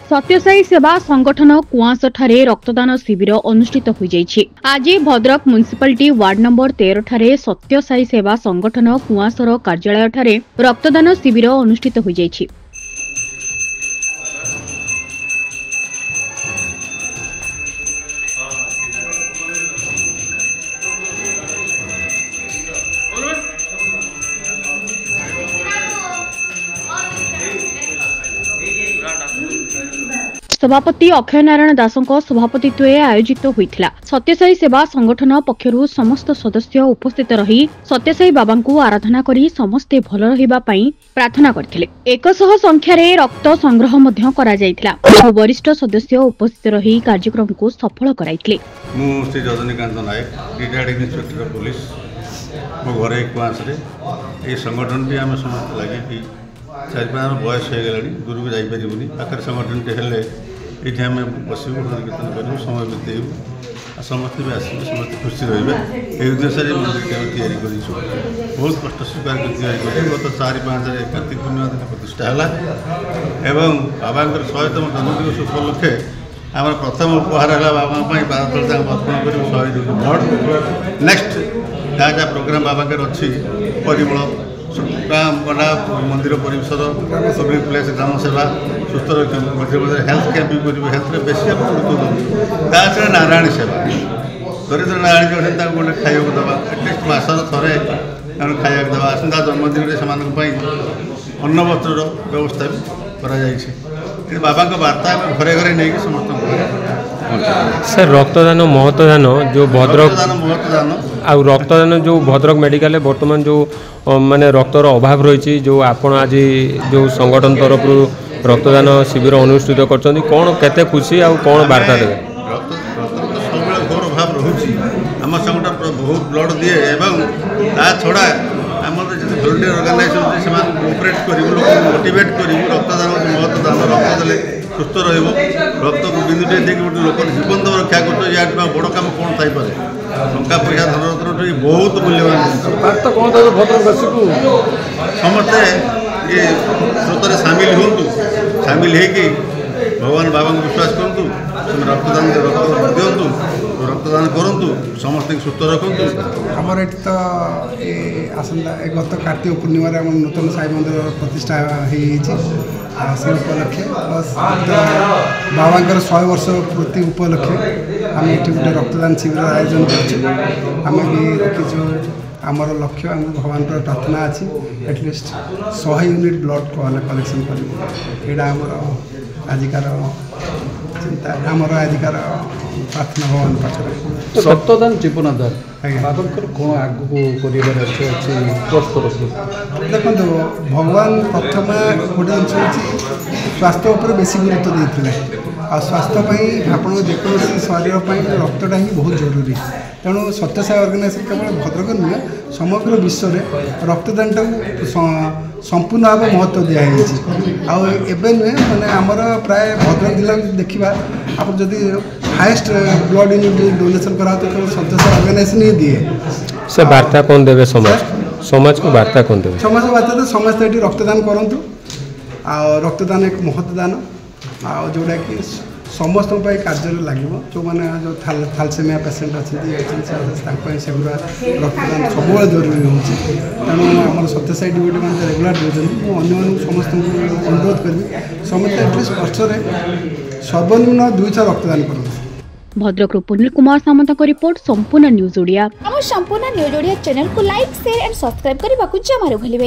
सत्यसाई सेवा संगठन कुआंसठारे रक्तदान शिविर अनुष्ठित हो जाइछि। आज भद्रक म्युनिसिपालिटी वार्ड नंबर 13 ठारे सत्यसाई सेवा संगठन कुआंसर कार्यालय ठारे रक्तदान शिविर अनुष्ठित हो जाइछि। सभापति अक्षय नारायण दासों सभापतित्व आयोजित होता। सत्यसाई सेवा संगठन पक्षरु समस्त सदस्य उपस्थित रही सत्यसाई बाबा को आराधना करी समस्ते भल रहिबा पई प्रार्थना करथिले। 100 संख्यार रक्त संग्रह मध्य करा जायतिला। वरिष्ठ सदस्य उपस्थित रही कार्यक्रम को सफल कराइथिले। मु श्री रजनीकांत नायक रिटायर्ड इंस्पेक्टर पुलिस मो घरे कुआंस रे ए संगठन टी आम समस्त लगे कि 4-5 बयस हो गलानी दूर को जाई परिबुनी आखर संगठन टे हेले ये आम बसबू कीर्तन करूँ समय बितेबू समस्त भी आसबे समस्त खुशी रे ये उद्देश्य तैयारी कर बहुत कष्ट स्वीकार कर गत 4-5 कार्तिक पूर्णिमा दिन प्रतिष्ठा है बाबा 100तम जन्मदिवस उपलक्षे आम प्रथम उपहार है बाबा पाद अर्पण कर 100 भोट नेक्स्ट जहाँ जहाँ प्रोग्राम बाबा अच्छी परिमल गंडा मंदिर परिसर पब्लिक प्लेस ग्राम सेवा सुस्थ मध्य मध्य हेल्थ कैंप भी कर हेल्थ बेसी गुरुत्व दूसरे नारायण सेवा दरिद्र नारायण जो गोटे खाइक देवा एटलिस्ट मसर थे खाइक देवा आसंता जन्मदिन से अन्न वस्त्र व्यवस्था भी कर बाबा वार्ता घरे घरे नहीं समस्त सर रक्तदान महत्वदान जो भद्रक आ रक्तदान जो भद्रक मेडिकल बर्तमान जो माने रक्तर अभाव रही जो आपण आज जो संगठन तरफ रक्तदान शिविर अनुष्ठित कर कौन केते खुशी आ कौन वार्ता देवे सब घोर अभाव रोचे आम संगठन बहुत ब्लड दिए ता छड़ा आम भलंटियर ऑर्गेनाइजेशन से कोऑपरेट करूँ लोग मोटिवेट करूँ रक्तदान महत्वदान रक्त देले सुस्थ रक्त को बिंदुटे देख गोटे लोक जीवन तो रक्षा कर बड़ कम कौन थी टंका पैसा धन बहुत मूल्यवान समस्ते ये स्रोत सामिल हूँ सामिल होगी भगवान बाबा को विश्वास करूँ रक्तदान दिंतु रक्तदान करूँ समस्त सुस्थ रखु। आमर ये तो आसंता गत कार्तिक पूर्णिमा आम नूतन साई मंदिर प्रतिष्ठा से उपलक्षे प्लस बाबा 100 वर्ष पूर्ति उपलक्षे आम ये गोटे रक्तदान शिविर आयोजन करें भी रखीचु आमर लक्ष्य आम भगवान प्रार्थना अच्छी एटलिस्ट 100 यूनिट ब्लड कलेक्शन कर यहाँ आमर आजिकार चिंता आमर आजिकार प्रार्थना भगवान पाखे रक्तदान जीवनदान बाबा कौन आगू कर देखो भगवान प्रथम गोटे जिन स्वास्थ्य उपर बेसी गुरुत्व देते आ स्वास्थ्य आप जेकोसी शरीर रक्तटा ही बहुत जरूरी तेणु सत्यसाई ऑर्गेनाइजेशन केवल भद्रक नुहे समग्र विश्व में रक्तदान टाक संपूर्ण भाव महत्व दिखाई आवे नुहे मैंने आमर प्राय भद्रक जिला देखा आप जदि हाईएस्ट ब्लड यूनिट डोनेशन करा तो केवल सत्यसाई ऑर्गेनाइजेशन ही दिए से वार्ता कौन देवे समाज को वार्ता कौन देवे समाज को वार्ता तो समस्त ये रक्तदान करूँ आ रक्तदान एक महत्वदान जोटा कि समस्त कार्य लगे जो मैंने जो थालसेमिया पेसेंट अच्छे सेगुरा रक्तदान सब जरूरी हो तेणु आम सत्यसाई ड्यूटी मैंने रेगुलर दूसरी अन्य समस्त अनुरोध करी समस्त एटलिस्ट वर्ष सर्वनिम्न 200 रक्तदान करूँ। भद्रक पुनील कुमार सामंत रिपोर्ट संपूर्ण न्यूज ओडिया। संपूर्ण न्यूज ओडिया चैनल को लाइक शेयर एंड सब्सक्राइब करने को जमा भूलिबे।